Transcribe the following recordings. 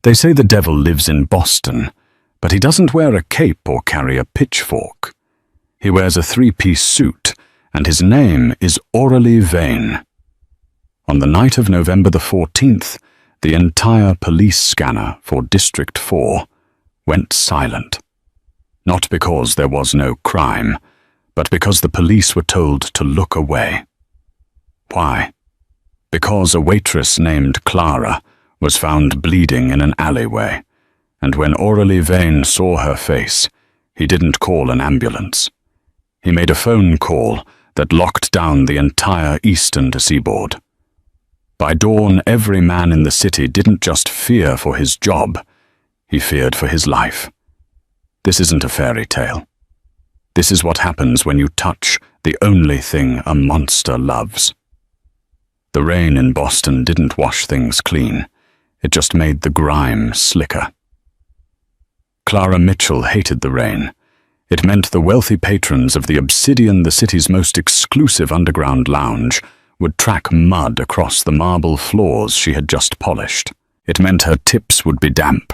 They say the devil lives in Boston, but he doesn't wear a cape or carry a pitchfork. He wears a three-piece suit, and his name is Aurelie Vane. On the night of November the 14th, the entire police scanner for District 4 went silent. Not because there was no crime, but because the police were told to look away. Why? Because a waitress named Clara was found bleeding in an alleyway, and when Aurelie Vane saw her face, he didn't call an ambulance. He made a phone call that locked down the entire eastern seaboard. By dawn, every man in the city didn't just fear for his job, he feared for his life. This isn't a fairy tale. This is what happens when you touch the only thing a monster loves. The rain in Boston didn't wash things clean. It just made the grime slicker. Clara Mitchell hated the rain. It meant the wealthy patrons of the Obsidian, the city's most exclusive underground lounge, would track mud across the marble floors she had just polished. It meant her tips would be damp,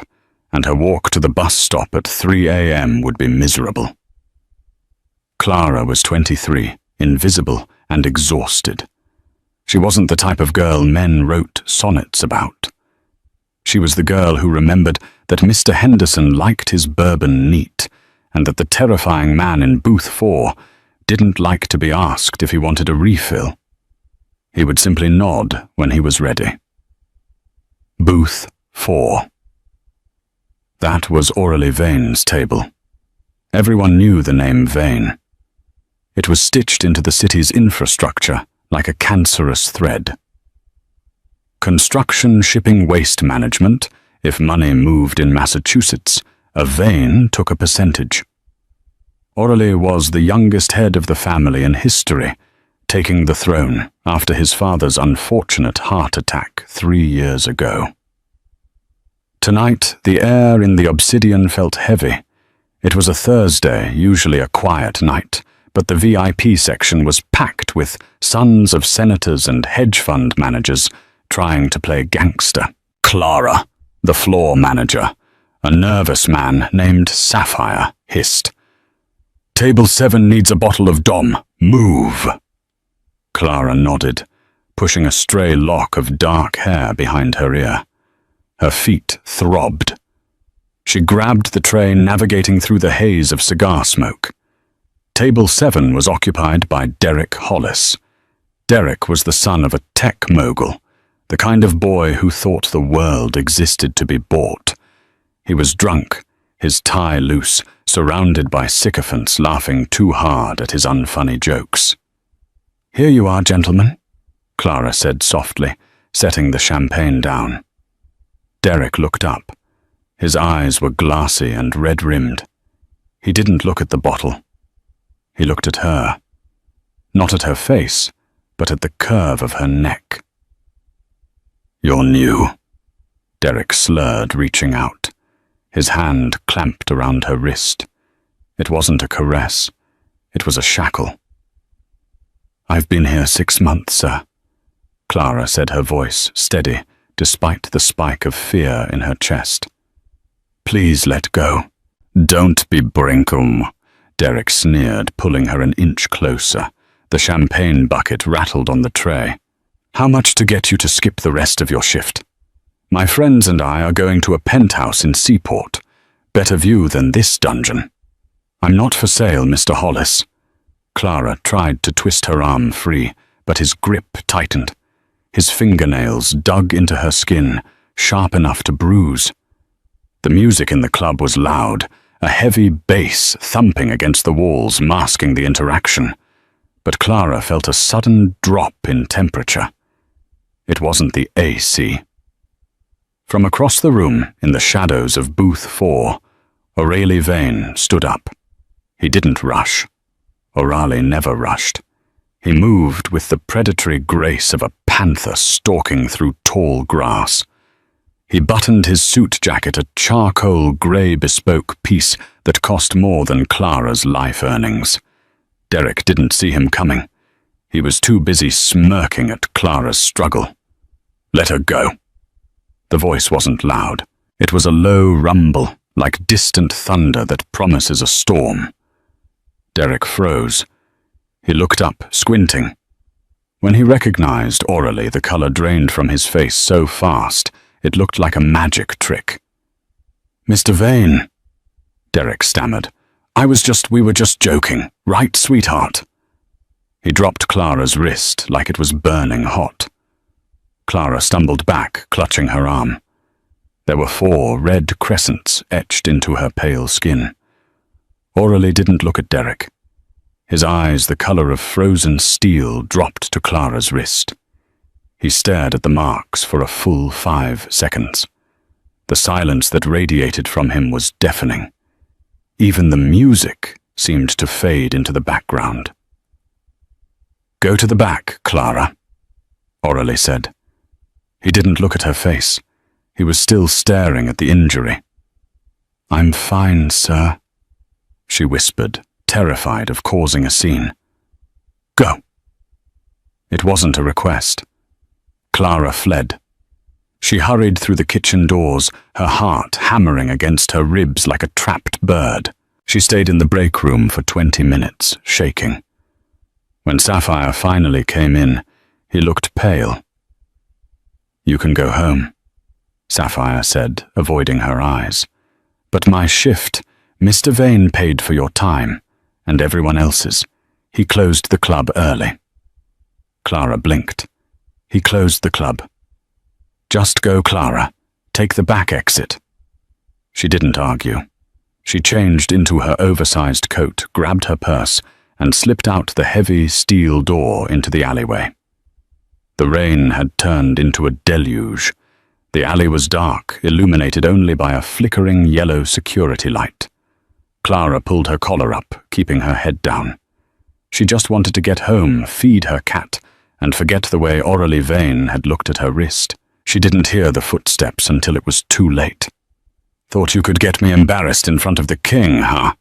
and her walk to the bus stop at 3 a.m. would be miserable. Clara was 23, invisible and exhausted. She wasn't the type of girl men wrote sonnets about. She was the girl who remembered that Mr. Henderson liked his bourbon neat, and that the terrifying man in booth 4 didn't like to be asked if he wanted a refill. He would simply nod when he was ready. Booth 4. That was Aurelie Vane's table. Everyone knew the name Vane. It was stitched into the city's infrastructure like a cancerous thread. Construction, shipping, waste management, if money moved in Massachusetts, a Vane took a percentage. Aurelie was the youngest head of the family in history, taking the throne after his father's unfortunate heart attack 3 years ago. Tonight, the air in the Obsidian felt heavy. It was a Thursday, usually a quiet night, but the VIP section was packed with sons of senators and hedge fund managers trying to play gangster. Clara, the floor manager, a nervous man named Sapphire, hissed, "Table 7 needs a bottle of Dom. Move!" Clara nodded, pushing a stray lock of dark hair behind her ear. Her feet throbbed. She grabbed the tray, navigating through the haze of cigar smoke. Table 7 was occupied by Derek Hollis. Derek was the son of a tech mogul, the kind of boy who thought the world existed to be bought. He was drunk, his tie loose, surrounded by sycophants laughing too hard at his unfunny jokes. "Here you are, gentlemen," Clara said softly, setting the champagne down. Derek looked up. His eyes were glassy and red-rimmed. He didn't look at the bottle. He looked at her. Not at her face, but at the curve of her neck. "You're new," Derek slurred, reaching out. His hand clamped around her wrist. It wasn't a caress. It was a shackle. "I've been here 6 months, sir," Clara said, her voice steady, despite the spike of fear in her chest. "Please let go." "Don't be brinkum," Derek sneered, pulling her an inch closer. The champagne bucket rattled on the tray. "How much to get you to skip the rest of your shift? My friends and I are going to a penthouse in Seaport. Better view than this dungeon." "I'm not for sale, Mr. Hollis." Clara tried to twist her arm free, but his grip tightened. His fingernails dug into her skin, sharp enough to bruise. The music in the club was loud, a heavy bass thumping against the walls, masking the interaction. But Clara felt a sudden drop in temperature. It wasn't the AC. From across the room, in the shadows of booth 4, Aurelie Vane stood up. He didn't rush. Aurelie never rushed. He moved with the predatory grace of a panther stalking through tall grass. He buttoned his suit jacket, a charcoal grey bespoke piece that cost more than Clara's life earnings. Derek didn't see him coming. He was too busy smirking at Clara's struggle. "Let her go." The voice wasn't loud. It was a low rumble, like distant thunder that promises a storm. Derek froze. He looked up, squinting. When he recognized orally, the color drained from his face so fast, it looked like a magic trick. "Mr. Vane," Derek stammered. We were just joking, right, sweetheart?" He dropped Clara's wrist like it was burning hot. Clara stumbled back, clutching her arm. There were 4 red crescents etched into her pale skin. Orally didn't look at Derek. His eyes, the color of frozen steel, dropped to Clara's wrist. He stared at the marks for a full 5 seconds. The silence that radiated from him was deafening. Even the music seemed to fade into the background. "Go to the back, Clara," Orally said. He didn't look at her face. He was still staring at the injury. "I'm fine, sir," she whispered, terrified of causing a scene. "Go." It wasn't a request. Clara fled. She hurried through the kitchen doors, her heart hammering against her ribs like a trapped bird. She stayed in the break room for 20 minutes, shaking. When Sapphire finally came in, he looked pale. "You can go home," Sapphire said, avoiding her eyes. "But my shift, Mr. Vane paid for your time, and everyone else's. He closed the club early." Clara blinked. He closed the club. "Just go, Clara. Take the back exit." She didn't argue. She changed into her oversized coat, grabbed her purse, and slipped out the heavy steel door into the alleyway. The rain had turned into a deluge. The alley was dark, illuminated only by a flickering yellow security light. Clara pulled her collar up, keeping her head down. She just wanted to get home, feed her cat, and forget the way Orally Vane had looked at her wrist. She didn't hear the footsteps until it was too late. "Thought you could get me embarrassed in front of the king, huh?"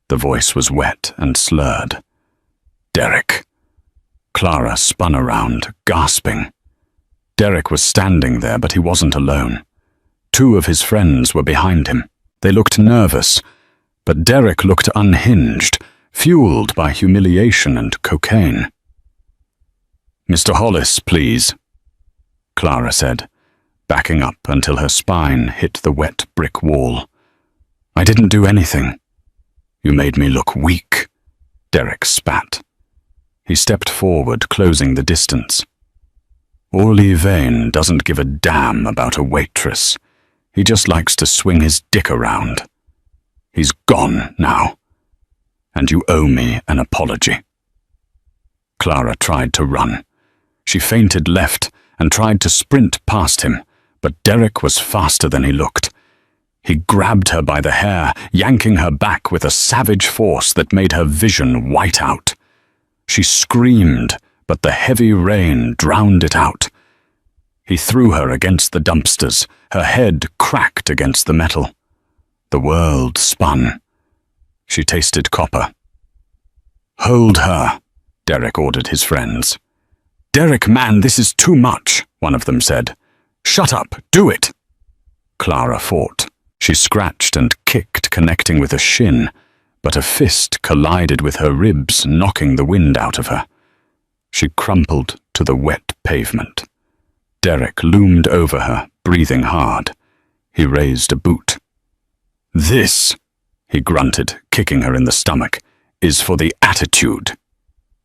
The voice was wet and slurred. "Derek." Clara spun around, gasping. Derek was standing there, but he wasn't alone. 2 of his friends were behind him. They looked nervous, but Derek looked unhinged, fueled by humiliation and cocaine. "Mr. Hollis, please," Clara said, backing up until her spine hit the wet brick wall. "I didn't do anything." "You made me look weak," Derek spat. He stepped forward, closing the distance. Orally Vane doesn't give a damn about a waitress. He just likes to swing his dick around. He's gone now, and you owe me an apology. Clara tried to run. She feinted left and tried to sprint past him, but Derek was faster than he looked. He grabbed her by the hair, yanking her back with a savage force that made her vision white out. She screamed, but the heavy rain drowned it out. He threw her against the dumpsters, her head cracked against the metal. The world spun. She tasted copper. "Hold her," Derek ordered his friends. "Derek, man, this is too much," one of them said. "Shut up, do it." Clara fought. She scratched and kicked, connecting with a shin, but a fist collided with her ribs, knocking the wind out of her. She crumpled to the wet pavement. Derek loomed over her, breathing hard. He raised a boot. "This," he grunted, kicking her in the stomach, "is for the attitude."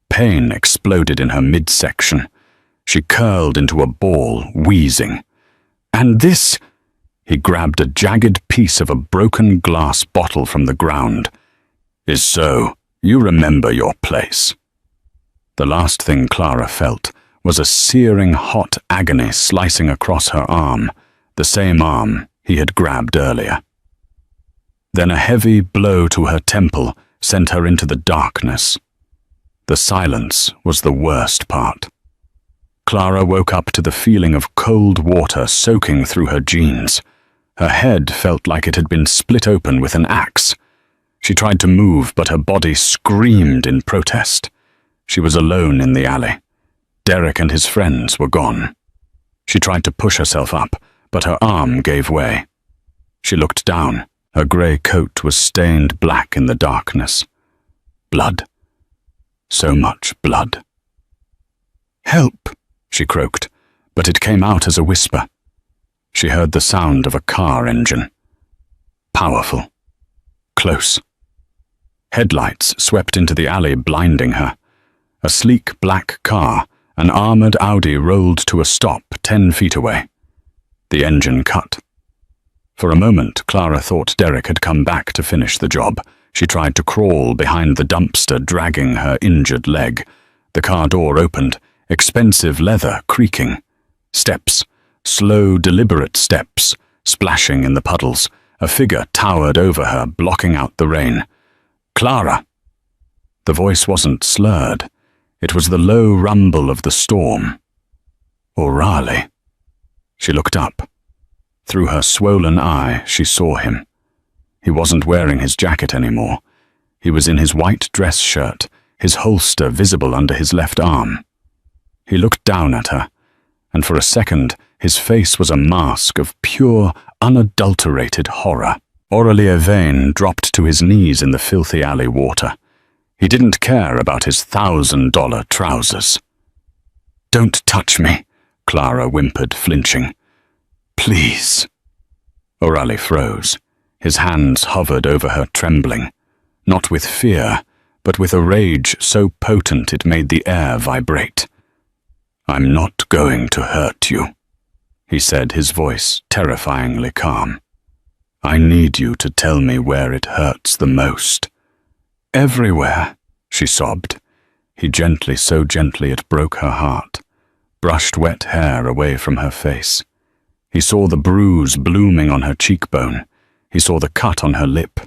Pain exploded in her midsection. She curled into a ball, wheezing. "And this," he grabbed a jagged piece of a broken glass bottle from the ground, "is so you remember your place." The last thing Clara felt was a searing hot agony slicing across her arm, the same arm he had grabbed earlier. Then a heavy blow to her temple sent her into the darkness. The silence was the worst part. Clara woke up to the feeling of cold water soaking through her jeans. Her head felt like it had been split open with an axe. She tried to move, but her body screamed in protest. She was alone in the alley. Derek and his friends were gone. She tried to push herself up, but her arm gave way. She looked down. Her grey coat was stained black in the darkness. Blood. So much blood. "Help," she croaked, but it came out as a whisper. She heard the sound of a car engine. Powerful. Close. Headlights swept into the alley, blinding her. A sleek black car, an armoured Audi, rolled to a stop 10 feet away. The engine cut. For a moment, Clara thought Derek had come back to finish the job. She tried to crawl behind the dumpster, dragging her injured leg. The car door opened, expensive leather creaking. Steps, slow, deliberate steps, splashing in the puddles. A figure towered over her, blocking out the rain. "Clara!" The voice wasn't slurred. It was the low rumble of the storm. Orale. She looked up. Through her swollen eye, she saw him. He wasn't wearing his jacket anymore. He was in his white dress shirt, his holster visible under his left arm. He looked down at her, and for a second, his face was a mask of pure, unadulterated horror. Aurelien Vane dropped to his knees in the filthy alley water. He didn't care about his $1,000 trousers. "Don't touch me," Clara whimpered, flinching. "Please." Aurelien froze. His hands hovered over her, trembling, not with fear, but with a rage so potent it made the air vibrate. "I'm not going to hurt you," he said, his voice terrifyingly calm. "I need you to tell me where it hurts the most." "Everywhere," she sobbed. He gently, so gently it broke her heart, brushed wet hair away from her face. He saw the bruise blooming on her cheekbone. He saw the cut on her lip.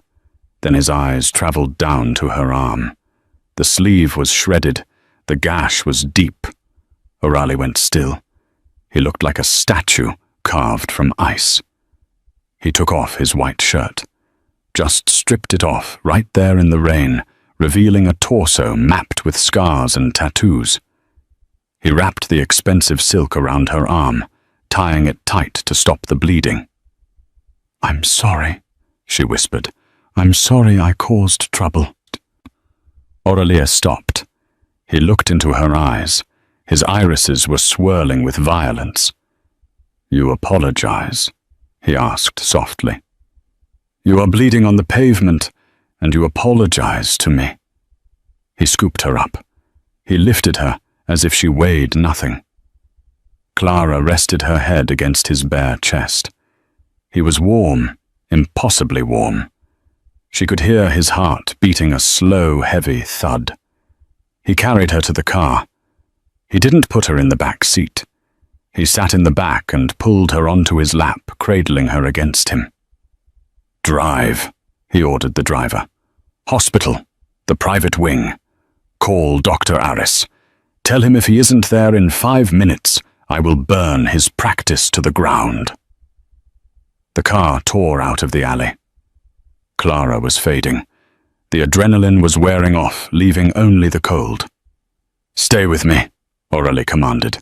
Then his eyes traveled down to her arm. The sleeve was shredded. The gash was deep. Aurelien went still. He looked like a statue carved from ice. He took off his white shirt, just stripped it off right there in the rain, revealing a torso mapped with scars and tattoos. He wrapped the expensive silk around her arm, tying it tight to stop the bleeding. "I'm sorry," she whispered. "I'm sorry I caused trouble." Aurelien stopped. He looked into her eyes. His irises were swirling with violence. "You apologize?" he asked softly. "You are bleeding on the pavement, and you apologize to me." He scooped her up. He lifted her as if she weighed nothing. Clara rested her head against his bare chest. He was warm, impossibly warm. She could hear his heart beating a slow, heavy thud. He carried her to the car. He didn't put her in the back seat. He sat in the back and pulled her onto his lap, cradling her against him. "Drive," he ordered the driver. "Hospital, the private wing. Call Dr. Aris. Tell him if he isn't there in 5 minutes, I will burn his practice to the ground." The car tore out of the alley. Clara was fading. The adrenaline was wearing off, leaving only the cold. "Stay with me," Aurelien commanded.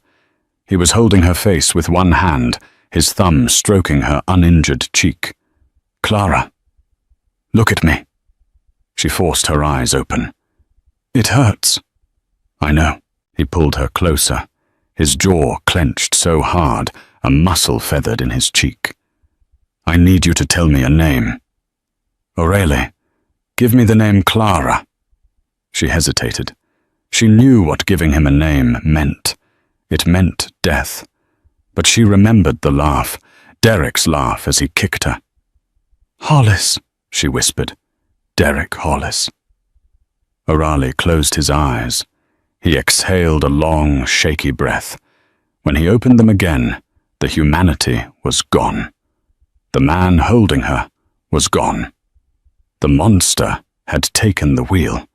He was holding her face with one hand, his thumb stroking her uninjured cheek. "Clara, look at me." She forced her eyes open. "It hurts." "I know." He pulled her closer. His jaw clenched so hard, a muscle feathered in his cheek. "I need you to tell me a name." "Aurelien, give me the name Clara." She hesitated. She knew what giving him a name meant. It meant death. But she remembered the laugh, Derek's laugh as he kicked her. "Hollis," she whispered. "Derek Hollis." Aurelien closed his eyes. He exhaled a long, shaky breath. When he opened them again, the humanity was gone. The man holding her was gone. The monster had taken the wheel.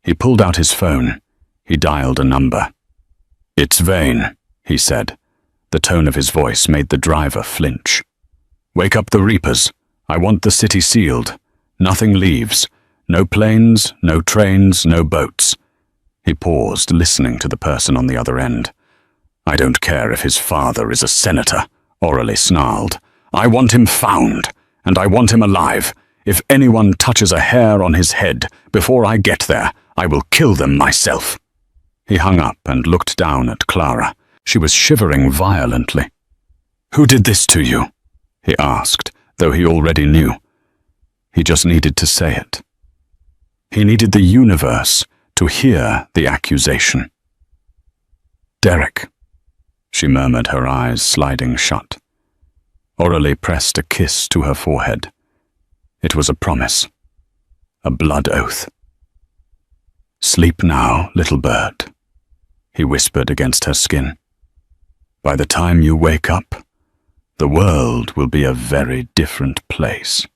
He pulled out his phone. He dialed a number. "It's Vane," he said. The tone of his voice made the driver flinch. "Wake up the Reapers. I want the city sealed. Nothing leaves. No planes, no trains, no boats." He paused, listening to the person on the other end. "I don't care if his father is a senator," Aurelien snarled. "I want him found, and I want him alive. If anyone touches a hair on his head before I get there, I will kill them myself." He hung up and looked down at Clara. She was shivering violently. "Who did this to you?" he asked, though he already knew. He just needed to say it. He needed the universe to hear the accusation. "Derek," she murmured, her eyes sliding shut. Aurelie pressed a kiss to her forehead. It was a promise, a blood oath. "Sleep now, little bird," he whispered against her skin. "By the time you wake up, the world will be a very different place."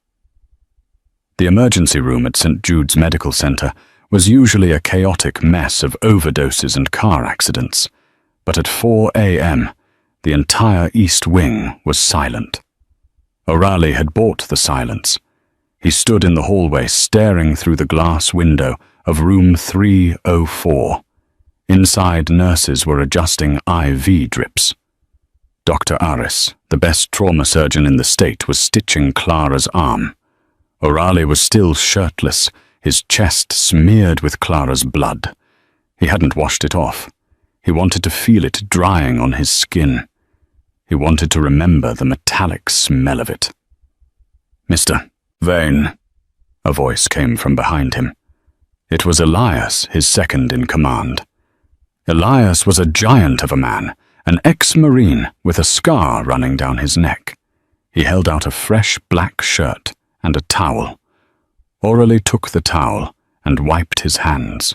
The emergency room at St. Jude's Medical Center was usually a chaotic mess of overdoses and car accidents, but at 4 a.m., the entire East Wing was silent. O'Reilly had bought the silence. He stood in the hallway staring through the glass window of room 304. Inside, nurses were adjusting IV drips. Dr. Aris, the best trauma surgeon in the state, was stitching Clara's arm. O'Reilly was still shirtless, his chest smeared with Clara's blood. He hadn't washed it off. He wanted to feel it drying on his skin. He wanted to remember the metallic smell of it. "Mr. Vane," a voice came from behind him. It was Elias, his second in command. Elias was a giant of a man, an ex-Marine with a scar running down his neck. He held out a fresh black shirt and a towel. Aurelie took the towel and wiped his hands,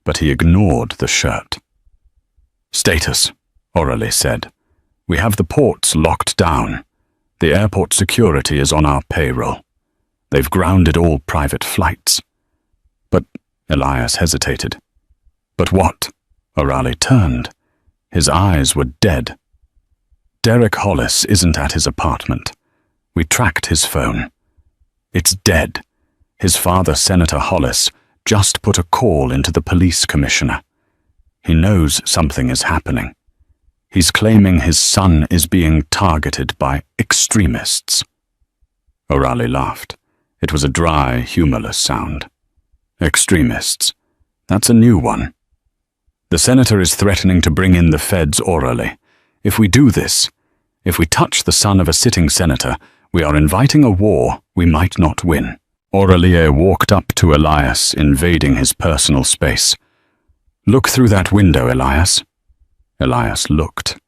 but he ignored the shirt. "Status," Aurelie said. "We have the ports locked down. The airport security is on our payroll. They've grounded all private flights." "But," Elias hesitated. "But what?" O'Reilly turned. His eyes were dead. "Derek Hollis isn't at his apartment. We tracked his phone. It's dead. His father, Senator Hollis, just put a call into the police commissioner. He knows something is happening. He's claiming his son is being targeted by extremists." O'Reilly laughed. It was a dry, humorless sound. "Extremists. That's a new one. The senator is threatening to bring in the feds orally. If we do this, if we touch the son of a sitting senator, we are inviting a war we might not win." Aurelie walked up to Elias, invading his personal space. "Look through that window, Elias." Elias looked.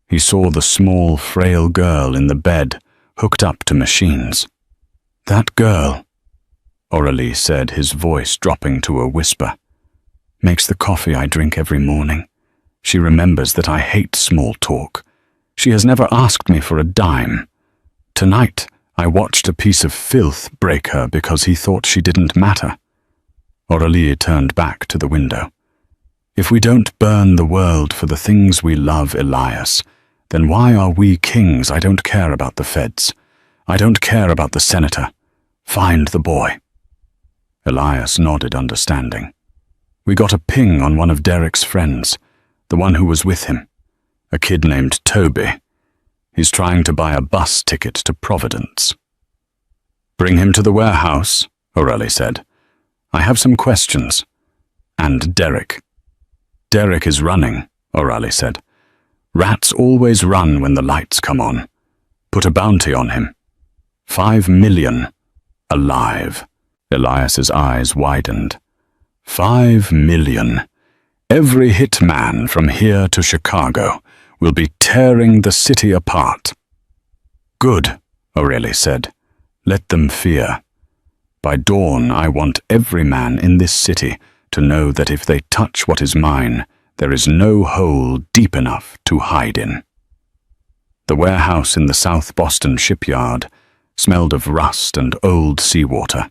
He saw the small, frail girl in the bed, hooked up to machines. "That girl," Aurelie said, his voice dropping to a whisper, "makes the coffee I drink every morning. She remembers that I hate small talk. She has never asked me for a dime. Tonight, I watched a piece of filth break her because he thought she didn't matter." Aurelie turned back to the window. "If we don't burn the world for the things we love, Elias, then why are we kings? I don't care about the feds. I don't care about the senator. Find the boy." Elias nodded, understanding. "We got a ping on one of Derek's friends, the one who was with him, a kid named Toby. He's trying to buy a bus ticket to Providence." "Bring him to the warehouse," O'Reilly said. "I have some questions. And Derek." "Derek is running," O'Reilly said. "Rats always run when the lights come on. Put a bounty on him. 5 million. Alive." Elias's eyes widened. 5 million. Every hitman from here to Chicago will be tearing the city apart. "Good," Aurelie said. "Let them fear. By dawn, I want every man in this city to know that if they touch what is mine, there is no hole deep enough to hide in." The warehouse in the South Boston shipyard smelled of rust and old seawater.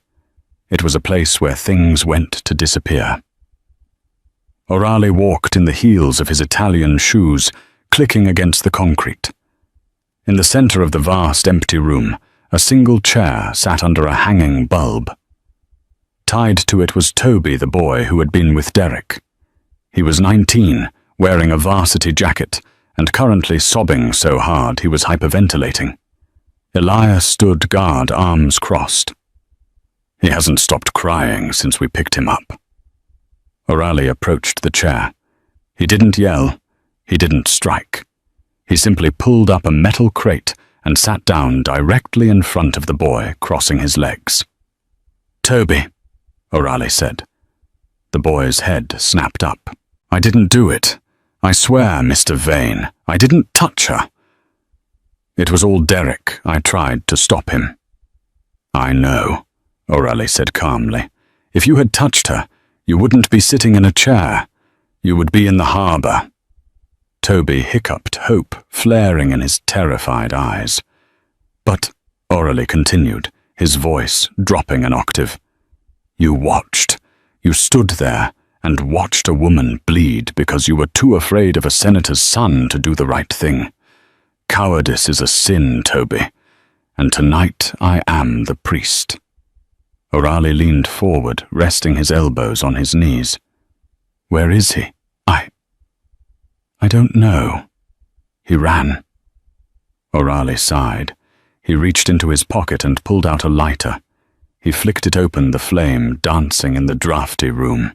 It was a place where things went to disappear. O'Reilly walked in the heels of his Italian shoes, clicking against the concrete. In the center of the vast empty room, a single chair sat under a hanging bulb. Tied to it was Toby, the boy who had been with Derek. He was 19, wearing a varsity jacket, and currently sobbing so hard he was hyperventilating. Elias stood guard, arms crossed. He hasn't stopped crying since we picked him up. O'Reilly approached the chair. He didn't yell. He didn't strike. He simply pulled up a metal crate and sat down directly in front of the boy, crossing his legs. "Toby," O'Reilly said. The boy's head snapped up. "I didn't do it. I swear, Mr. Vane, I didn't touch her." "It was all Derek. I tried to stop him." "I know," O'Reilly said calmly. "If you had touched her, you wouldn't be sitting in a chair. You would be in the harbor." Toby hiccuped, hope flaring in his terrified eyes. "But," O'Reilly continued, his voice dropping an octave, "you watched. You stood there and watched a woman bleed because you were too afraid of a senator's son to do the right thing. Cowardice is a sin, Toby, and tonight I am the priest." O'Reilly leaned forward, resting his elbows on his knees. "Where is he?" I don't know. He ran." O'Reilly sighed. He reached into his pocket and pulled out a lighter. He flicked it open, the flame dancing in the drafty room.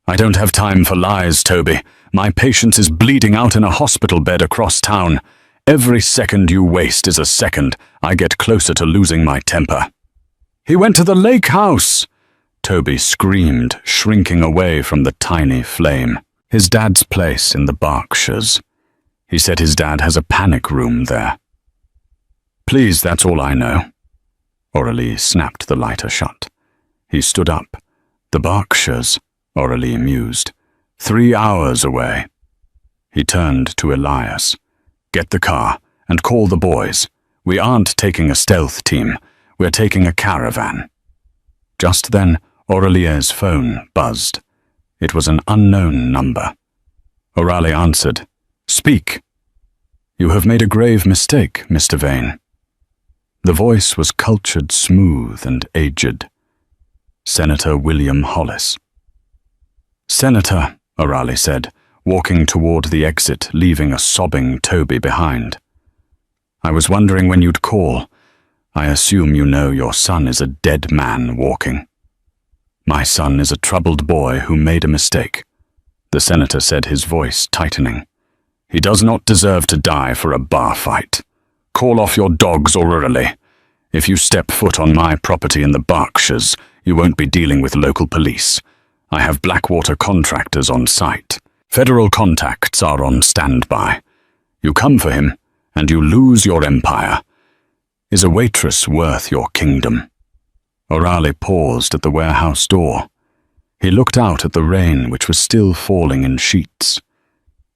"I don't have time for lies, Toby. My patient is bleeding out in a hospital bed across town. Every second you waste is a second I get closer to losing my temper." "He went to the lake house!" Toby screamed, shrinking away from the tiny flame. "His dad's place in the Berkshires. He said his dad has a panic room there." "Please, that's all I know." O'Reilly snapped the lighter shut. He stood up. "The Berkshires," O'Reilly mused. 3 hours away." He turned to Elias. "Get the car and call the boys. We aren't taking a stealth team. We're taking a caravan." Just then, Aurelie's phone buzzed. It was an unknown number. O'Reilly answered. "Speak." "You have made a grave mistake, Mr. Vane." The voice was cultured, smooth, and aged. Senator William Hollis. "Senator," O'Reilly said, walking toward the exit, leaving a sobbing Toby behind. "I was wondering when you'd call. I assume you know your son is a dead man walking." "My son is a troubled boy who made a mistake," the senator said, his voice tightening. "He does not deserve to die for a bar fight. Call off your dogs, O'Reilly. If you step foot on my property in the Berkshires, you won't be dealing with local police. I have Blackwater contractors on site. Federal contacts are on standby. You come for him, and you lose your empire. Is a waitress worth your kingdom?" O'Reilly paused at the warehouse door. He looked out at the rain, which was still falling in sheets.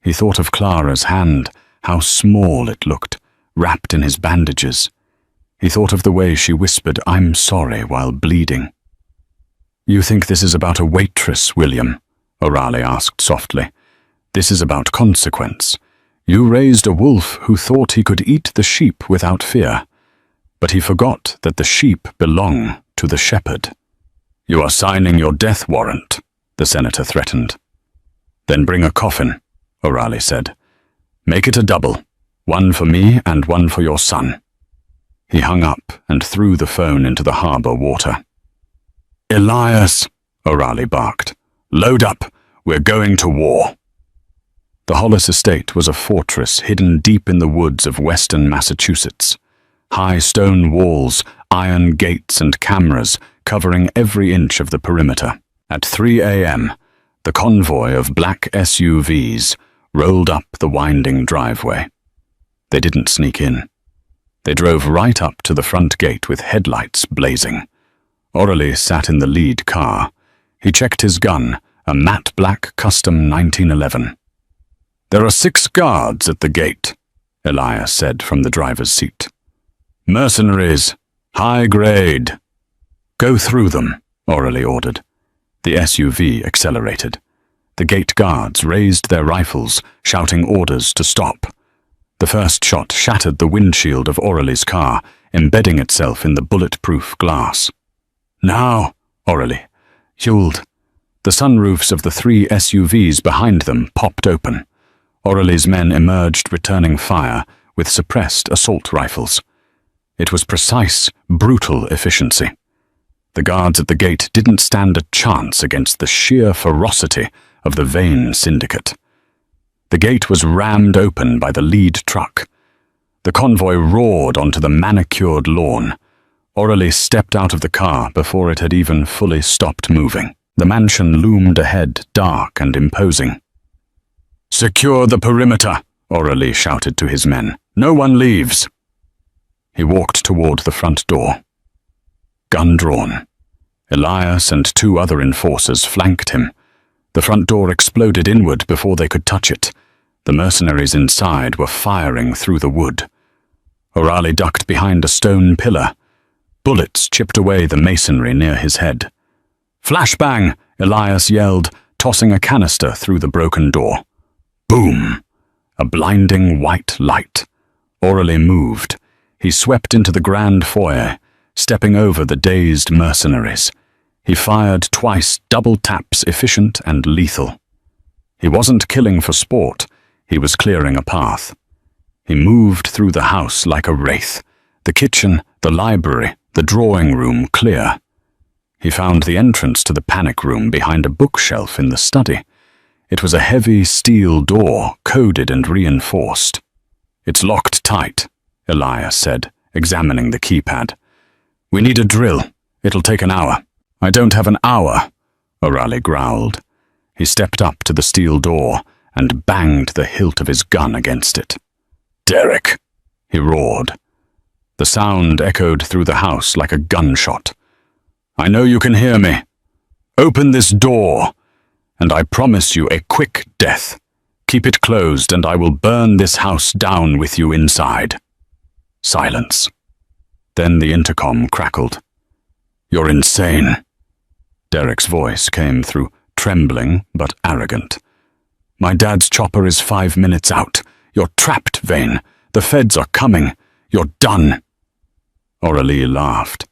He thought of Clara's hand, how small it looked, wrapped in his bandages. He thought of the way she whispered, "I'm sorry," while bleeding. "You think this is about a waitress, William?" O'Reilly asked softly. "This is about consequence. You raised a wolf who thought he could eat the sheep without fear, but he forgot that the sheep belong to the shepherd." "You are signing your death warrant," the senator threatened. "Then bring a coffin," O'Reilly said. "Make it a double, one for me and one for your son." He hung up and threw the phone into the harbor water. "Elias," O'Reilly barked. "Load up. We're going to war." The Hollis estate was a fortress hidden deep in the woods of western Massachusetts. High stone walls, iron gates, and cameras covering every inch of the perimeter. At 3 a.m., the convoy of black SUVs rolled up the winding driveway. They didn't sneak in. They drove right up to the front gate with headlights blazing. O'Reilly sat in the lead car. He checked his gun, a matte black custom 1911. "There are 6 guards at the gate," Elias said from the driver's seat. "Mercenaries, high grade." "Go through them," O'Reilly ordered. The SUV accelerated. The gate guards raised their rifles, shouting orders to stop. The first shot shattered the windshield of O'Reilly's car, embedding itself in the bulletproof glass. "Now," O'Reilly yelled. The sunroofs of the 3 SUVs behind them popped open. O'Reilly's men emerged, returning fire with suppressed assault rifles. It was precise, brutal efficiency. The guards at the gate didn't stand a chance against the sheer ferocity of the Vane syndicate. The gate was rammed open by the lead truck. The convoy roared onto the manicured lawn. Aurelie stepped out of the car before it had even fully stopped moving. The mansion loomed ahead, dark and imposing. "Secure the perimeter," Aurelie shouted to his men. "No one leaves." He walked toward the front door. Gun drawn. Elias and 2 other enforcers flanked him. The front door exploded inward before they could touch it. The mercenaries inside were firing through the wood. Aurelie ducked behind a stone pillar. Bullets chipped away the masonry near his head. "Flashbang!" Elias yelled, tossing a canister through the broken door. Boom! A blinding white light. Aurelie moved. He swept into the grand foyer, stepping over the dazed mercenaries. He fired twice, double taps efficient and lethal. He wasn't killing for sport. He was clearing a path. He moved through the house like a wraith. The kitchen, the library, the drawing room clear. He found the entrance to the panic room behind a bookshelf in the study. It was a heavy steel door, coded and reinforced. "It's locked tight," Elias said, examining the keypad. "We need a drill. It'll take an hour." "I don't have an hour," Aurelie growled. He stepped up to the steel door and banged the hilt of his gun against it. "Derek!" he roared. The sound echoed through the house like a gunshot. "I know you can hear me. Open this door, and I promise you a quick death. Keep it closed, and I will burn this house down with you inside." Silence. Then the intercom crackled. "You're insane." Derek's voice came through, trembling but arrogant. "My dad's chopper is 5 minutes out. You're trapped, Vane. The feds are coming. You're done." Aurelie laughed.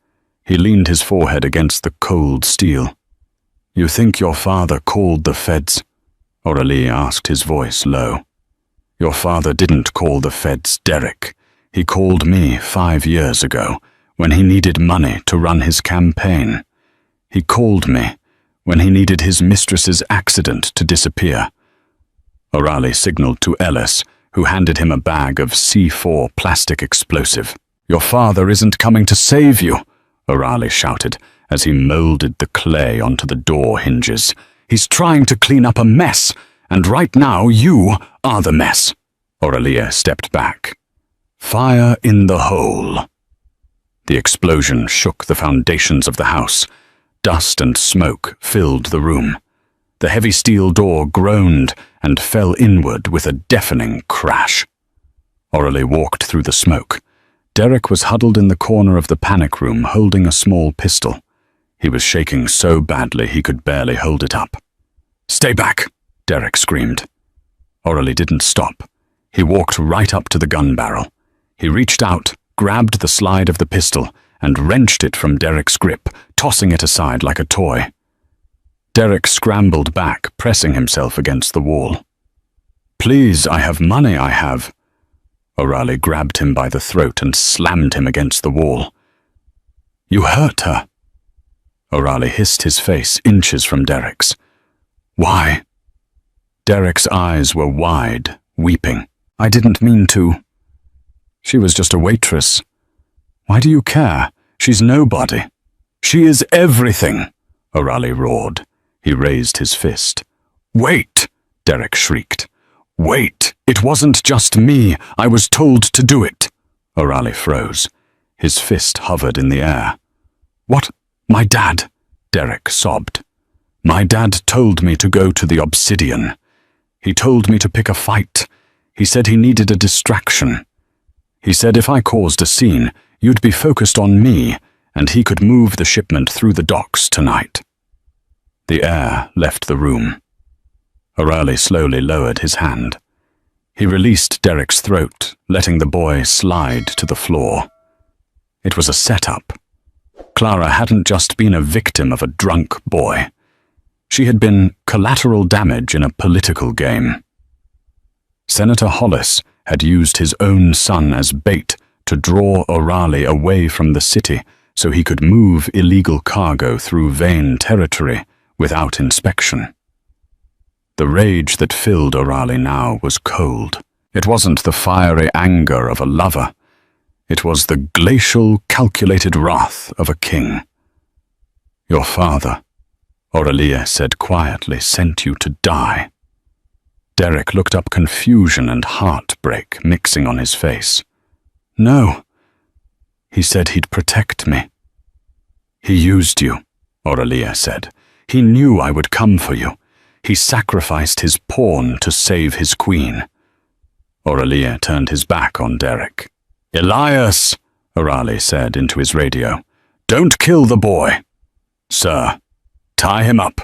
He leaned his forehead against the cold steel. "You think your father called the feds?" Aurelie asked, his voice low. "Your father didn't call the feds, Derek. He called me 5 years ago, when he needed money to run his campaign. He called me when he needed his mistress's accident to disappear." Aurelie signaled to Ellis, who handed him a bag of C4 plastic explosive. "Your father isn't coming to save you," Aurelie shouted as he molded the clay onto the door hinges. "He's trying to clean up a mess, and right now you are the mess." Aurelie stepped back. "Fire in the hole." The explosion shook the foundations of the house. Dust and smoke filled the room. The heavy steel door groaned and fell inward with a deafening crash. Aurelie walked through the smoke. Derek was huddled in the corner of the panic room holding a small pistol. He was shaking so badly he could barely hold it up. "Stay back!" Derek screamed. Aurelie didn't stop. He walked right up to the gun barrel. He reached out, grabbed the slide of the pistol, and wrenched it from Derek's grip, tossing it aside like a toy. Derek scrambled back, pressing himself against the wall. "Please, I have money, I have." Aurelie grabbed him by the throat and slammed him against the wall. "You hurt her." Aurelie hissed his face inches from Derek's. "Why?" Derek's eyes were wide, weeping. "I didn't mean to. She was just a waitress. Why do you care? She's nobody." "She is everything," Aurelie roared. He raised his fist. "Wait!" Derek shrieked. "Wait! It wasn't just me. I was told to do it." Aurelie froze. His fist hovered in the air. "What? My dad?" Derek sobbed. "My dad told me to go to the Obsidian. He told me to pick a fight. He said he needed a distraction. He said if I caused a scene, you'd be focused on me, and he could move the shipment through the docks tonight." The air left the room. Aurelie slowly lowered his hand. He released Derek's throat, letting the boy slide to the floor. It was a setup. Clara hadn't just been a victim of a drunk boy. She had been collateral damage in a political game. Senator Hollis had used his own son as bait to draw Orali away from the city so he could move illegal cargo through Vane territory without inspection. The rage that filled Orali now was cold. It wasn't the fiery anger of a lover. It was the glacial, calculated wrath of a king. "Your father," Aurelia said quietly, "sent you to die." Derek looked up, confusion and heartbreak mixing on his face. "No. He said he'd protect me." "He used you," Aurelia said. "He knew I would come for you. He sacrificed his pawn to save his queen." Aurelia turned his back on Derek. "Elias," Orali said into his radio, "don't kill the boy." "Sir, tie him up.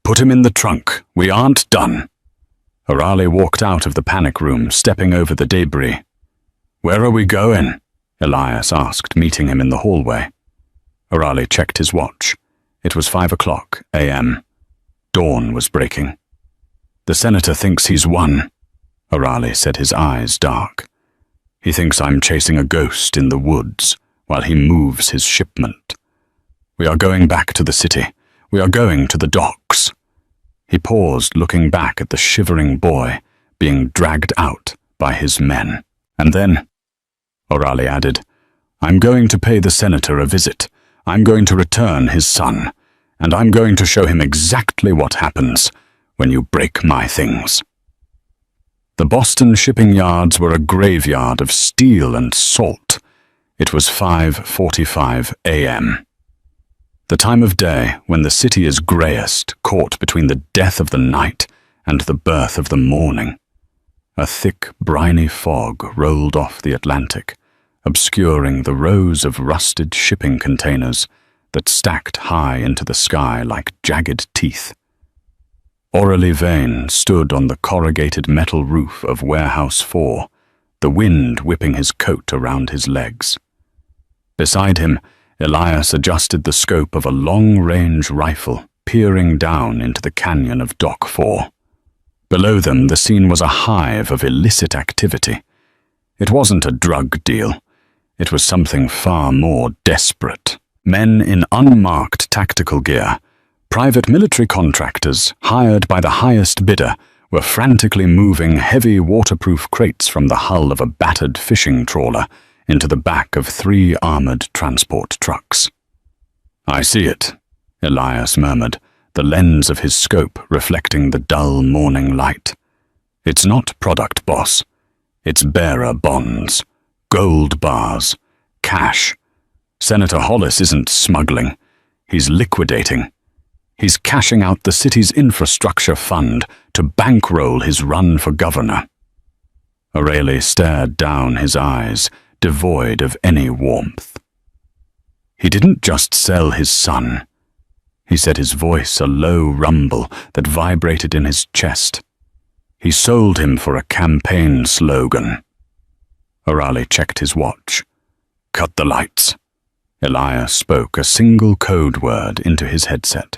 Put him in the trunk. We aren't done." Orali walked out of the panic room, stepping over the debris. "Where are we going?" Elias asked, meeting him in the hallway. Orali checked his watch. It was 5 a.m. Dawn was breaking. "The senator thinks he's won," Orali said, his eyes dark. "He thinks I'm chasing a ghost in the woods while he moves his shipment. We are going back to the city. We are going to the docks." He paused, looking back at the shivering boy being dragged out by his men. "And then," Orali added, "I'm going to pay the senator a visit. I'm going to return his son, and I'm going to show him exactly what happens when you break my things." The Boston shipping yards were a graveyard of steel and salt. It was 5:45 a.m. The time of day when the city is greyest, caught between the death of the night and the birth of the morning. A thick, briny fog rolled off the Atlantic, obscuring the rows of rusted shipping containers that stacked high into the sky like jagged teeth. Aurelie Vane stood on the corrugated metal roof of Warehouse 4, the wind whipping his coat around his legs. Beside him, Elias adjusted the scope of a long-range rifle, peering down into the canyon of Dock 4. Below them, the scene was a hive of illicit activity. It wasn't a drug deal. It was something far more desperate. Men in unmarked tactical gear, private military contractors hired by the highest bidder, were frantically moving heavy waterproof crates from the hull of a battered fishing trawler into the back of 3 armored transport trucks. "I see it," Elias murmured, the lens of his scope reflecting the dull morning light. "It's not product, boss. It's bearer bonds, gold bars, cash. Senator Hollis isn't smuggling. He's liquidating. He's cashing out the city's infrastructure fund to bankroll his run for governor." Aurelie stared down, his eyes devoid of any warmth. "He didn't just sell his son," he said, his voice a low rumble that vibrated in his chest. "He sold him for a campaign slogan." Aurelie checked his watch. "Cut the lights." Elias spoke a single code word into his headset.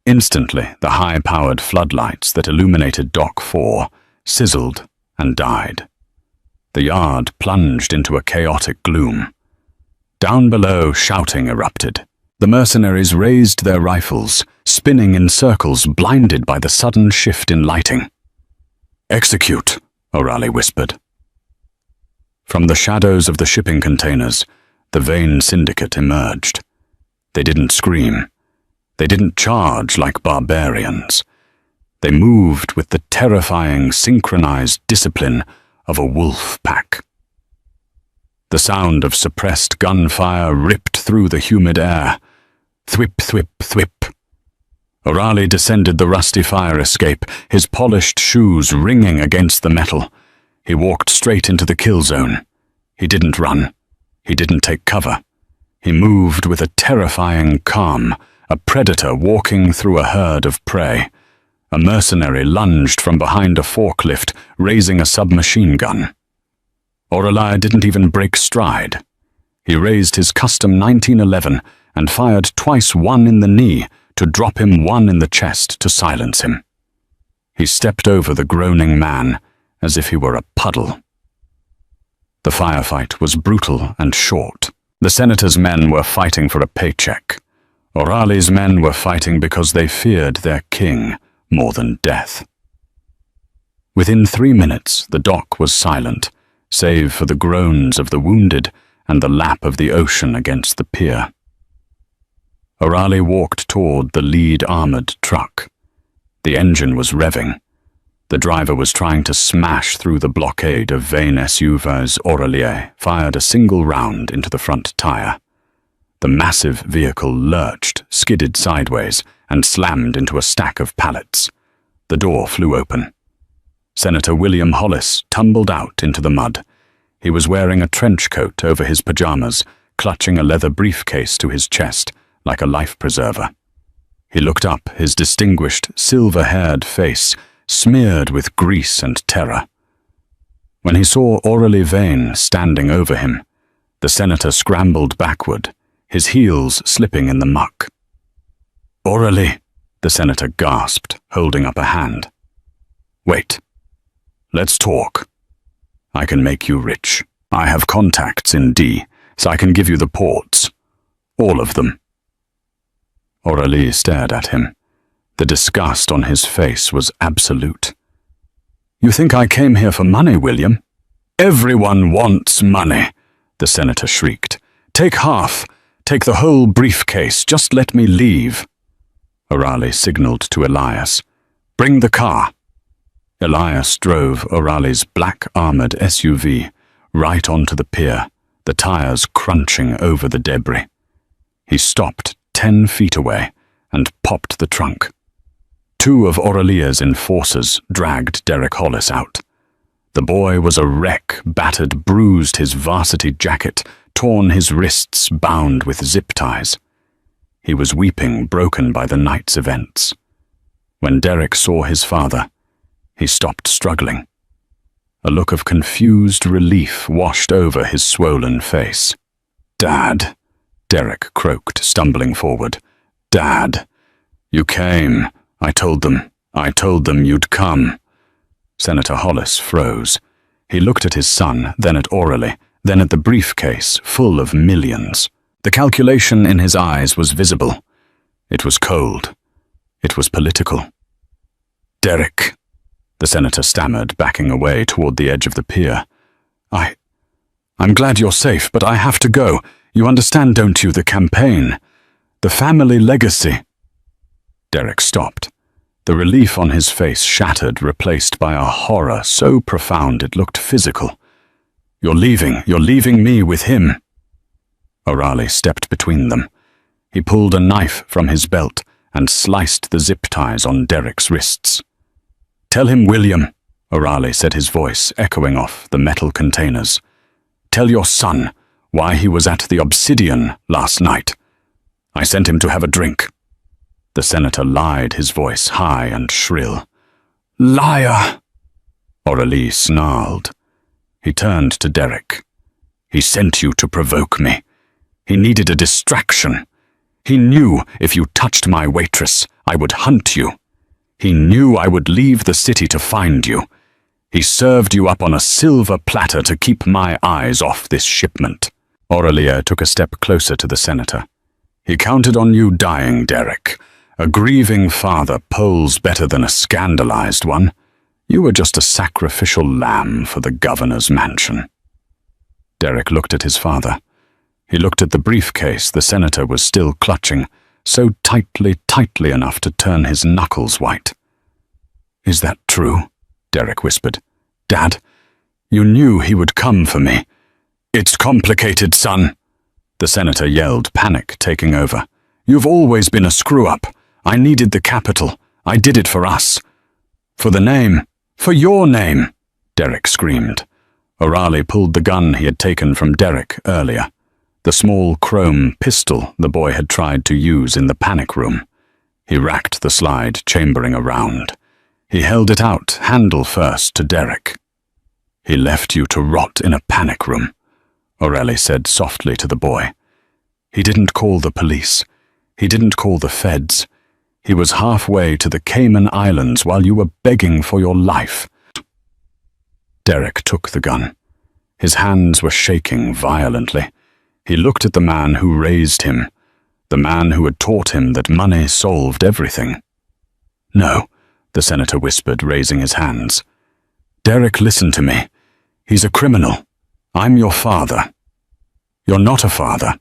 Instantly, the high-powered floodlights that illuminated Dock 4 sizzled and died. The yard plunged into a chaotic gloom. Down below, shouting erupted. The mercenaries raised their rifles, spinning in circles, blinded by the sudden shift in lighting. "Execute," Aurelie whispered. From the shadows of the shipping containers, the Vane syndicate emerged. They didn't scream. They didn't charge like barbarians. They moved with the terrifying, synchronized discipline of a wolf pack. The sound of suppressed gunfire ripped through the humid air. Thwip, thwip, thwip. Aurelie descended the rusty fire escape, his polished shoes ringing against the metal. He walked straight into the kill zone. He didn't run. He didn't take cover. He moved with a terrifying calm, a predator walking through a herd of prey. A mercenary lunged from behind a forklift, raising a submachine gun. Aurelie didn't even break stride. He raised his custom 1911 and fired twice, one in the knee to drop him, one in the chest to silence him. He stepped over the groaning man as if he were a puddle. The firefight was brutal and short. The senator's men were fighting for a paycheck. Orali's men were fighting because they feared their king more than death. Within 3 minutes, the dock was silent, save for the groans of the wounded and the lap of the ocean against the pier. Orali walked toward the lead-armored truck. The engine was revving. The driver was trying to smash through the blockade of vain SUVs. Orali fired a single round into the front tire. The massive vehicle lurched, skidded sideways, and slammed into a stack of pallets. The door flew open. Senator William Hollis tumbled out into the mud. He was wearing a trench coat over his pajamas, clutching a leather briefcase to his chest like a life preserver. He looked up, his distinguished, silver-haired face smeared with grease and terror. When he saw Orali Vane standing over him, the senator scrambled backward, his heels slipping in the muck. "Orali," the senator gasped, holding up a hand. "Wait. Let's talk. I can make you rich. I have contacts in D, so I can give you the ports. All of them." Orali stared at him. The disgust on his face was absolute. "You think I came here for money, William?" "Everyone wants money," the senator shrieked. "Take half. Take the whole briefcase. Just let me leave." Orali signaled to Elias. "Bring the car." Elias drove Orali's black-armored SUV right onto the pier, the tires crunching over the debris. He stopped 10 feet away and popped the trunk. 2 of Oralia's enforcers dragged Derek Hollis out. The boy was a wreck, battered, bruised his varsity jacket, torn his wrists bound with zip ties. He was weeping, broken by the night's events. When Derek saw his father, he stopped struggling. A look of confused relief washed over his swollen face. "Dad," Derek croaked, stumbling forward. "Dad, you came. I told them you'd come." Senator Hollis froze. He looked at his son, then at Orali, then at the briefcase full of millions. The calculation in his eyes was visible. It was cold. It was political. "Derek," the senator stammered, backing away toward the edge of the pier. I'm glad you're safe, but I have to go. You understand, don't you, the campaign? The family legacy." Derek stopped. The relief on his face shattered, replaced by a horror so profound it looked physical. You're leaving me with him." Orali stepped between them. He pulled a knife from his belt and sliced the zip ties on Derek's wrists. "Tell him, William," Orali said, his voice echoing off the metal containers. "Tell your son why he was at the Obsidian last night. I sent him to have a drink." The senator lied, his voice high and shrill. "Liar!" Orali snarled. He turned to Derek. "He sent you to provoke me. He needed a distraction. He knew if you touched my waitress, I would hunt you. He knew I would leave the city to find you. He served you up on a silver platter to keep my eyes off this shipment." Orali took a step closer to the senator. "He counted on you dying, Derek. A grieving father polls better than a scandalized one. You were just a sacrificial lamb for the governor's mansion." Derek looked at his father. He looked at the briefcase the senator was still clutching, so tightly enough to turn his knuckles white. "Is that true?" Derek whispered. "Dad, you knew he would come for me." "It's complicated, son," the senator yelled, panic taking over. "You've always been a screw-up. I needed the capital. I did it for us." "For the name. For your name," Derek screamed. Orali pulled the gun he had taken from Derek earlier, the small chrome pistol the boy had tried to use in the panic room. He racked the slide, chambering a round. He held it out, handle first, to Derek. "He left you to rot in a panic room," Orali said softly to the boy. "He didn't call the police. He didn't call the feds. He was halfway to the Cayman Islands while you were begging for your life." Derek took the gun. His hands were shaking violently. He looked at the man who raised him, the man who had taught him that money solved everything. "No," the senator whispered, raising his hands. "Derek, listen to me. He's a criminal. I'm your father." "You're not a father."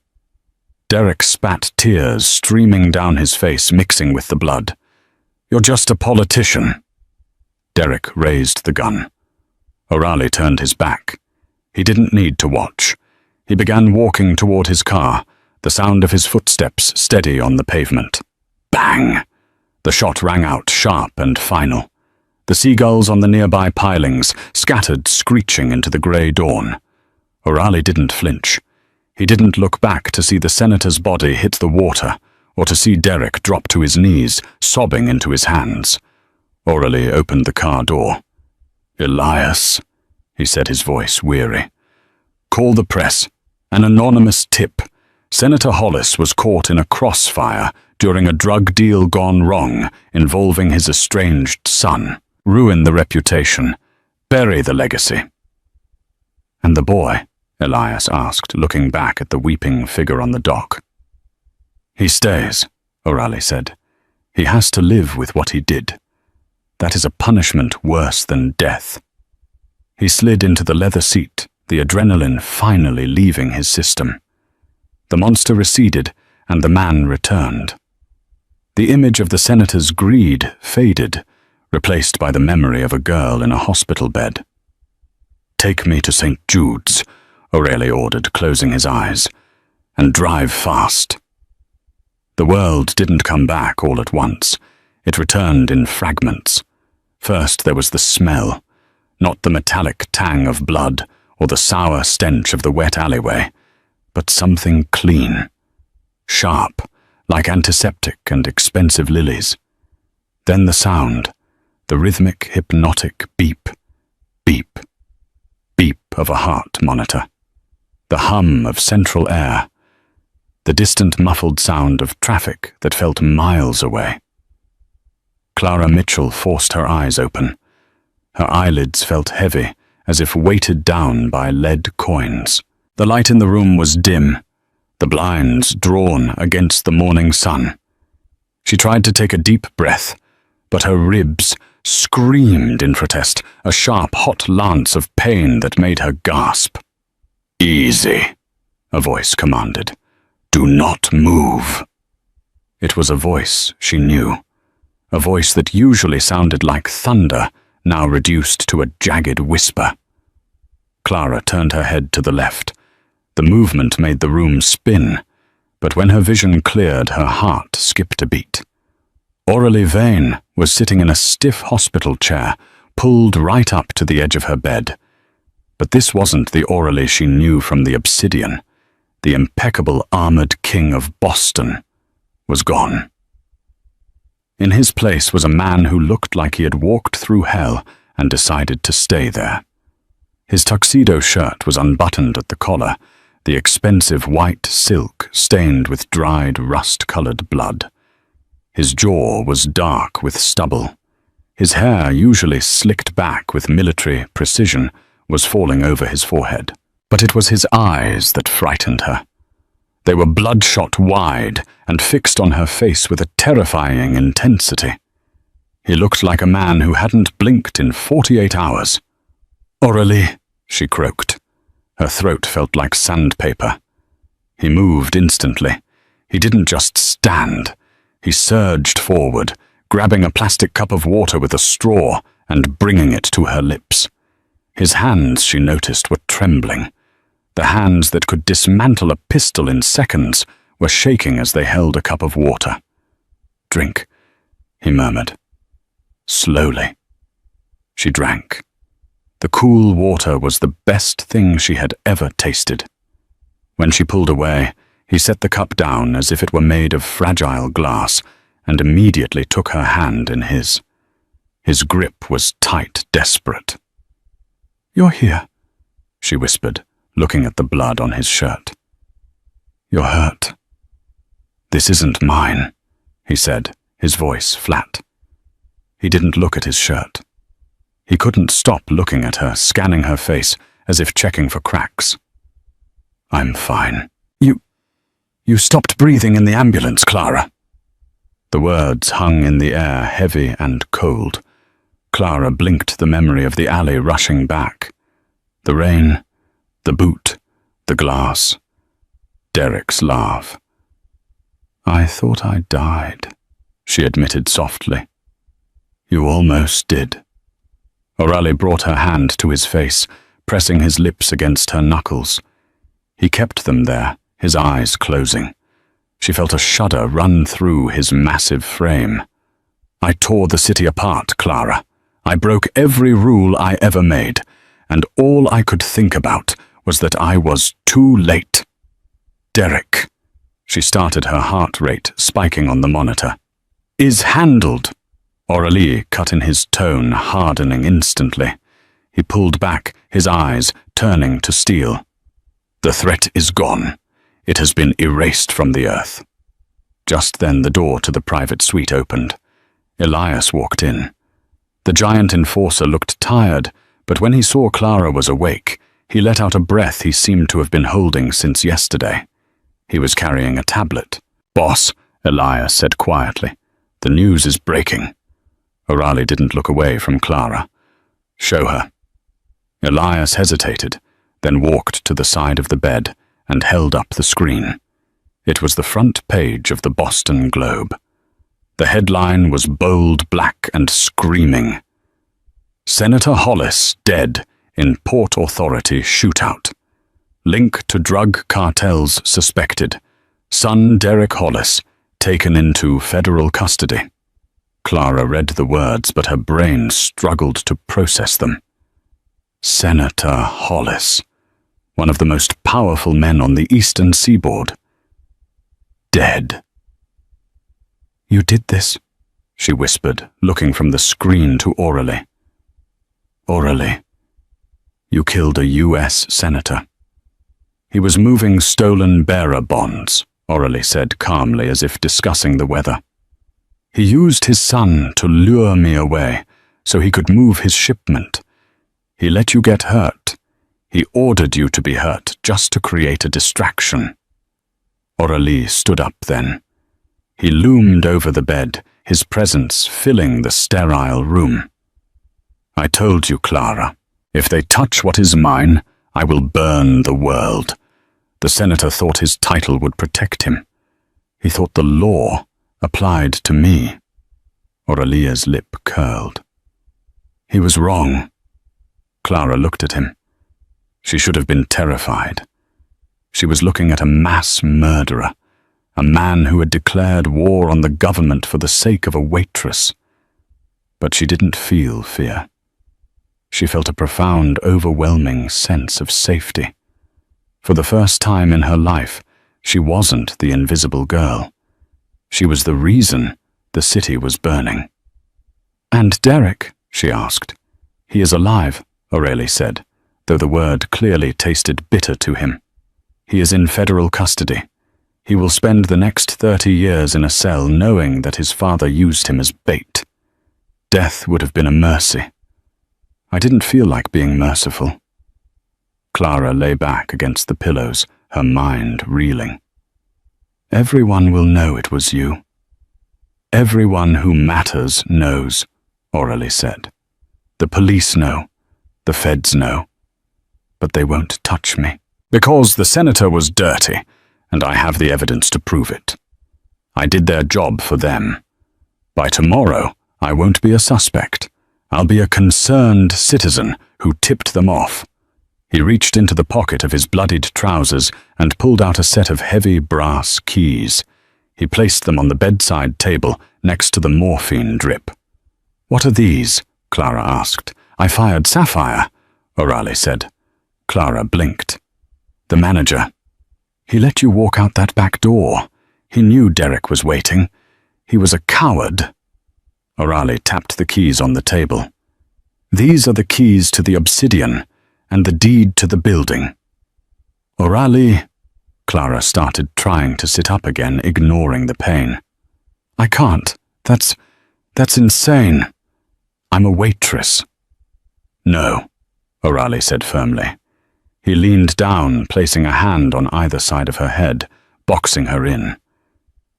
Derek spat tears streaming down his face, mixing with the blood. "You're just a politician." Derek raised the gun. O'Reilly turned his back. He didn't need to watch. He began walking toward his car, the sound of his footsteps steady on the pavement. Bang! The shot rang out, sharp and final. The seagulls on the nearby pilings scattered, screeching into the grey dawn. O'Reilly didn't flinch. He didn't look back to see the senator's body hit the water, or to see Derek drop to his knees, sobbing into his hands. O'Reilly opened the car door. "Elias," he said, his voice weary. "Call the press. An anonymous tip. Senator Hollis was caught in a crossfire during a drug deal gone wrong involving his estranged son. Ruin the reputation. Bury the legacy." "And the boy?" Elias asked, looking back at the weeping figure on the dock. "He stays," O'Reilly said. "He has to live with what he did. That is a punishment worse than death." He slid into the leather seat, the adrenaline finally leaving his system. The monster receded, and the man returned. The image of the senator's greed faded, replaced by the memory of a girl in a hospital bed. "Take me to St. Jude's," O'Reilly ordered, closing his eyes, "and drive fast." The world didn't come back all at once. It returned in fragments. First there was the smell, not the metallic tang of blood or the sour stench of the wet alleyway, but something clean, sharp, like antiseptic and expensive lilies. Then the sound, the rhythmic, hypnotic beep, beep, beep of a heart monitor, the hum of central air, the distant muffled sound of traffic that felt miles away. Clara Mitchell forced her eyes open. Her eyelids felt heavy, as if weighted down by lead coins. The light in the room was dim, the blinds drawn against the morning sun. She tried to take a deep breath, but her ribs screamed in protest, a sharp, hot lance of pain that made her gasp. "Easy," a voice commanded. "Do not move." It was a voice she knew, a voice that usually sounded like thunder, now reduced to a jagged whisper. Clara turned her head to the left. The movement made the room spin, but when her vision cleared, her heart skipped a beat. Aurelie Vane was sitting in a stiff hospital chair, pulled right up to the edge of her bed. But this wasn't the Aurelie she knew from the Obsidian. The impeccable armored king of Boston was gone. In his place was a man who looked like he had walked through hell and decided to stay there. His tuxedo shirt was unbuttoned at the collar, the expensive white silk stained with dried, rust-colored blood. His jaw was dark with stubble. His hair, usually slicked back with military precision, was falling over his forehead. But it was his eyes that frightened her. They were bloodshot wide and fixed on her face with a terrifying intensity. He looked like a man who hadn't blinked in 48 hours. "Aurelie," she croaked. Her throat felt like sandpaper. He moved instantly. He didn't just stand. He surged forward, grabbing a plastic cup of water with a straw and bringing it to her lips. His hands, she noticed, were trembling. The hands that could dismantle a pistol in seconds were shaking as they held a cup of water. "Drink," he murmured. Slowly. She drank. The cool water was the best thing she had ever tasted. When she pulled away, he set the cup down as if it were made of fragile glass and immediately took her hand in his. His grip was tight, desperate. "You're here," she whispered, looking at the blood on his shirt. "You're hurt." "This isn't mine," he said, his voice flat. He didn't look at his shirt. He couldn't stop looking at her, scanning her face, as if checking for cracks. "I'm fine. You stopped breathing in the ambulance, Clara." The words hung in the air, heavy and cold. Clara blinked, the memory of the alley rushing back. The rain, the boot, the glass. Derek's laugh. "I thought I died," she admitted softly. "You almost did." O'Reilly brought her hand to his face, pressing his lips against her knuckles. He kept them there, his eyes closing. She felt a shudder run through his massive frame. "I tore the city apart, Clara. I broke every rule I ever made, and all I could think about was that I was too late." "Derek," she started, her heart rate spiking on the monitor, "is handled." Aurelie cut in, his tone hardening instantly. He pulled back, his eyes turning to steel. "The threat is gone. It has been erased from the earth." Just then the door to the private suite opened. Elias walked in. The giant enforcer looked tired, but when he saw Clara was awake, he let out a breath he seemed to have been holding since yesterday. He was carrying a tablet. "Boss," Elias said quietly, "the news is breaking." O'Reilly didn't look away from Clara. "Show her." Elias hesitated, then walked to the side of the bed and held up the screen. It was the front page of the Boston Globe. The headline was bold black and screaming. "Senator Hollis dead in Port Authority shootout. Link to drug cartels suspected. Son Derek Hollis taken into federal custody." Clara read the words, but her brain struggled to process them. Senator Hollis, one of the most powerful men on the eastern seaboard. Dead. "You did this," she whispered, looking from the screen to Aurelie. "Aurelie, you killed a U.S. senator." "He was moving stolen bearer bonds," Aurelie said calmly, as if discussing the weather. "He used his son to lure me away so he could move his shipment. He let you get hurt. He ordered you to be hurt just to create a distraction." Aurelie stood up then. He loomed over the bed, his presence filling the sterile room. "I told you, Clara, if they touch what is mine, I will burn the world." The senator thought his title would protect him. He thought the law applied to me. Aurelia's lip curled. He was wrong. Clara looked at him. She should have been terrified. She was looking at a mass murderer, a man who had declared war on the government for the sake of a waitress. But she didn't feel fear. She felt a profound, overwhelming sense of safety. For the first time in her life, she wasn't the invisible girl. She was the reason the city was burning. "And Derek?" she asked. "He is alive," Aurelie said, though the word clearly tasted bitter to him. "He is in federal custody. He will spend the next 30 years in a cell knowing that his father used him as bait. Death would have been a mercy. I didn't feel like being merciful." Clara lay back against the pillows, her mind reeling. "Everyone will know it was you. Everyone who matters knows," Aurelie said. "The police know. The feds know. But they won't touch me. Because the senator was dirty, and I have the evidence to prove it. I did their job for them. By tomorrow, I won't be a suspect. I'll be a concerned citizen who tipped them off." He reached into the pocket of his bloodied trousers and pulled out a set of heavy brass keys. He placed them on the bedside table next to the morphine drip. "What are these?" Clara asked. "I fired Sapphire," O'Reilly said. Clara blinked. "The manager. He let you walk out that back door. He knew Derek was waiting. He was a coward." O'Reilly tapped the keys on the table. "These are the keys to the obsidian and the deed to the building." "O'Reilly," Clara started trying to sit up again, ignoring the pain. "I can't. That's insane. I'm a waitress." "No," O'Reilly said firmly. He leaned down, placing a hand on either side of her head, boxing her in.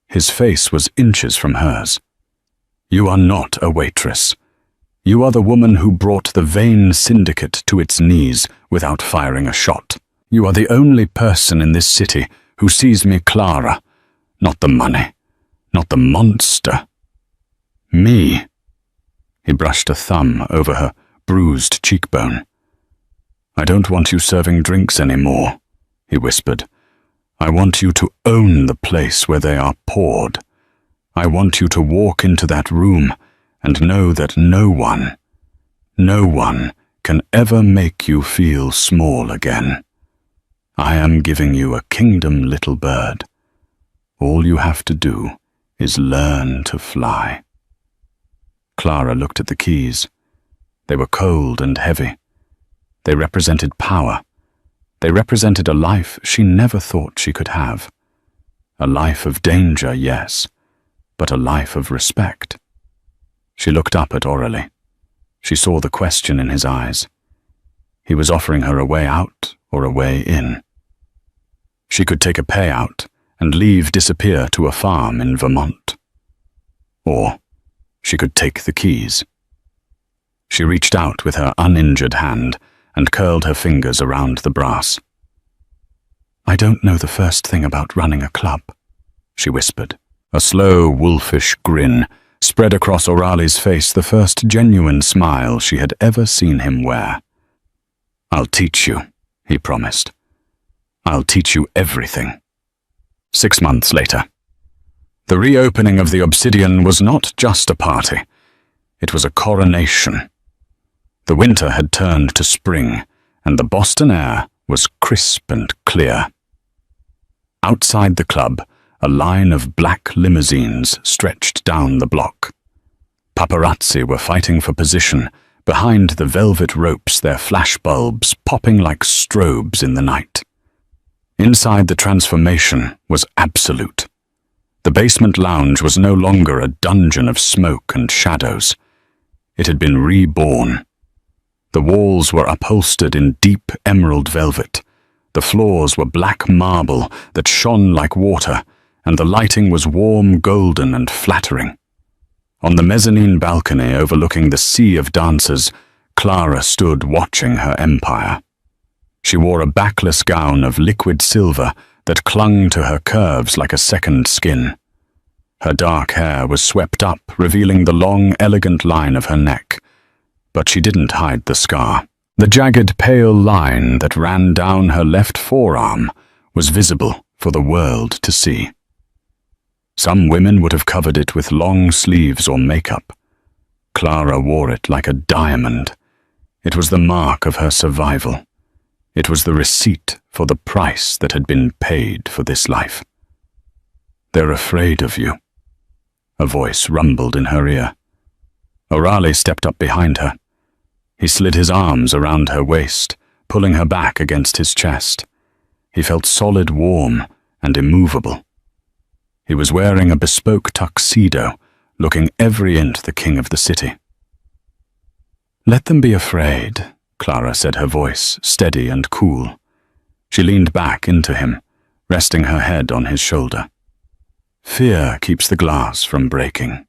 His face was inches from hers. "You are not a waitress. You are the woman who brought the vain syndicate to its knees without firing a shot. You are the only person in this city who sees me Clara, not the money, not the monster. Me." He brushed a thumb over her bruised cheekbone. "I don't want you serving drinks anymore," he whispered. "I want you to own the place where they are poured. I want you to walk into that room and know that no one can ever make you feel small again. I am giving you a kingdom, little bird. All you have to do is learn to fly." Clara looked at the keys. They were cold and heavy. They represented power. They represented a life she never thought she could have. A life of danger, yes, but a life of respect. She looked up at Aurelie. She saw the question in his eyes. He was offering her a way out or a way in. She could take a payout and disappear to a farm in Vermont. Or she could take the keys. She reached out with her uninjured hand and curled her fingers around the brass. "I don't know the first thing about running a club," she whispered. A slow, wolfish grin spread across Auralie's face, the first genuine smile she had ever seen him wear. "I'll teach you," he promised. "I'll teach you everything." 6 months later. The reopening of the Obsidian was not just a party. It was a coronation. The winter had turned to spring, and the Boston air was crisp and clear. Outside the club, a line of black limousines stretched down the block. Paparazzi were fighting for position behind the velvet ropes, their flashbulbs popping like strobes in the night. Inside the transformation was absolute. The basement lounge was no longer a dungeon of smoke and shadows. It had been reborn. The walls were upholstered in deep emerald velvet. The floors were black marble that shone like water, and the lighting was warm, golden, and flattering. On the mezzanine balcony overlooking the sea of dancers, Clara stood watching her empire. She wore a backless gown of liquid silver that clung to her curves like a second skin. Her dark hair was swept up, revealing the long, elegant line of her neck. But she didn't hide the scar. The jagged, pale line that ran down her left forearm was visible for the world to see. Some women would have covered it with long sleeves or makeup. Clara wore it like a diamond. It was the mark of her survival. It was the receipt for the price that had been paid for this life. "They're afraid of you," a voice rumbled in her ear. Aurelie stepped up behind her. He slid his arms around her waist, pulling her back against his chest. He felt solid, warm, and immovable. He was wearing a bespoke tuxedo, looking every inch the king of the city. "Let them be afraid," Clara said, her voice steady and cool. She leaned back into him, resting her head on his shoulder. "Fear keeps the glass from breaking."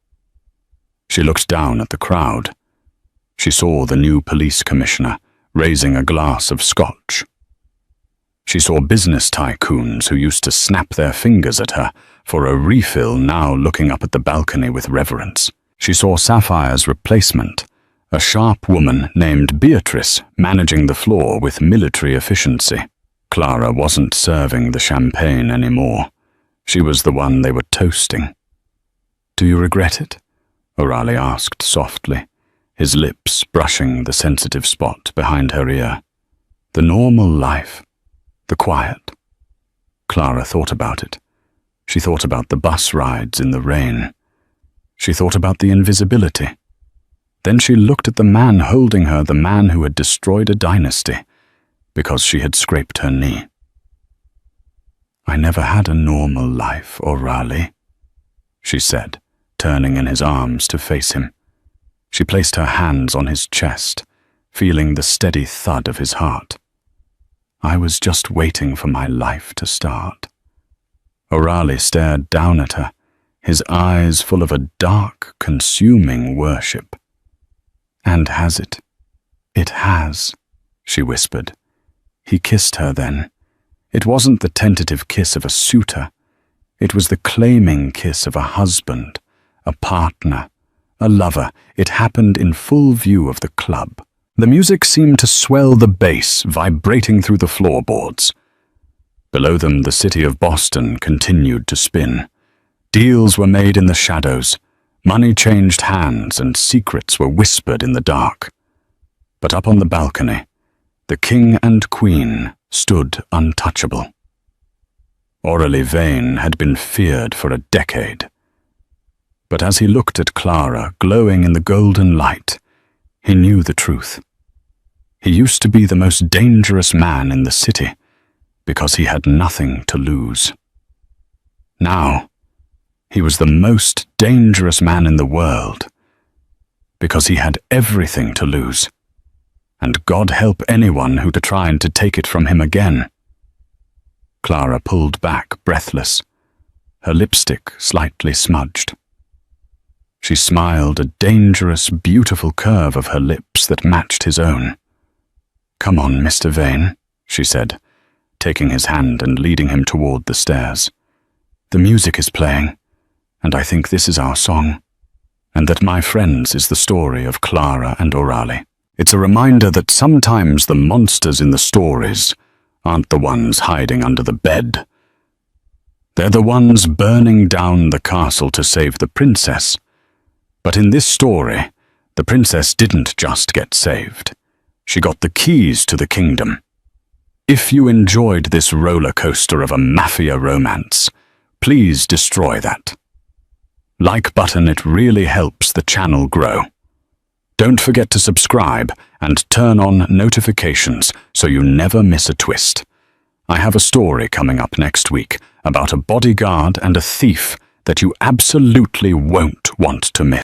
She looked down at the crowd. She saw the new police commissioner raising a glass of scotch. She saw business tycoons who used to snap their fingers at her for a refill now looking up at the balcony with reverence. She saw Sapphire's replacement, a sharp woman named Beatrice, managing the floor with military efficiency. Clara wasn't serving the champagne anymore. She was the one they were toasting. "Do you regret it?" Aurelie asked softly, his lips brushing the sensitive spot behind her ear. The normal life, the quiet. Clara thought about it. She thought about the bus rides in the rain. She thought about the invisibility. Then she looked at the man holding her, the man who had destroyed a dynasty, because she had scraped her knee. "I never had a normal life, Aurelie," she said, turning in his arms to face him. She placed her hands on his chest, feeling the steady thud of his heart. I was just waiting for my life to start. O'Reilly stared down at her, his eyes full of a dark, consuming worship. "And has it?" "It has," she whispered. He kissed her then. It wasn't the tentative kiss of a suitor. It was the claiming kiss of a husband, a partner, a lover. It happened in full view of the club. The music seemed to swell the bass, vibrating through the floorboards. Below them, the city of Boston continued to spin. Deals were made in the shadows. Money changed hands and secrets were whispered in the dark. But up on the balcony, the king and queen stood untouchable. Aurélie Vane had been feared for a decade. But as he looked at Clara glowing in the golden light, he knew the truth. He used to be the most dangerous man in the city because he had nothing to lose. Now, he was the most dangerous man in the world because he had everything to lose. And God help anyone who tried to take it from him again. Clara pulled back, breathless, her lipstick slightly smudged. She smiled, a dangerous, beautiful curve of her lips that matched his own. "Come on, Mr. Vane," she said, taking his hand and leading him toward the stairs. "The music is playing, and I think this is our song, and that My Friends is the story of Clara and O'Reilly. It's a reminder that sometimes the monsters in the stories aren't the ones hiding under the bed. They're the ones burning down the castle to save the princess. But in this story, the princess didn't just get saved. She got the keys to the kingdom. If you enjoyed this roller coaster of a mafia romance, please destroy that. Like button, it really helps the channel grow. Don't forget to subscribe and turn on notifications so you never miss a twist. I have a story coming up next week about a bodyguard and a thief that you absolutely won't want to miss.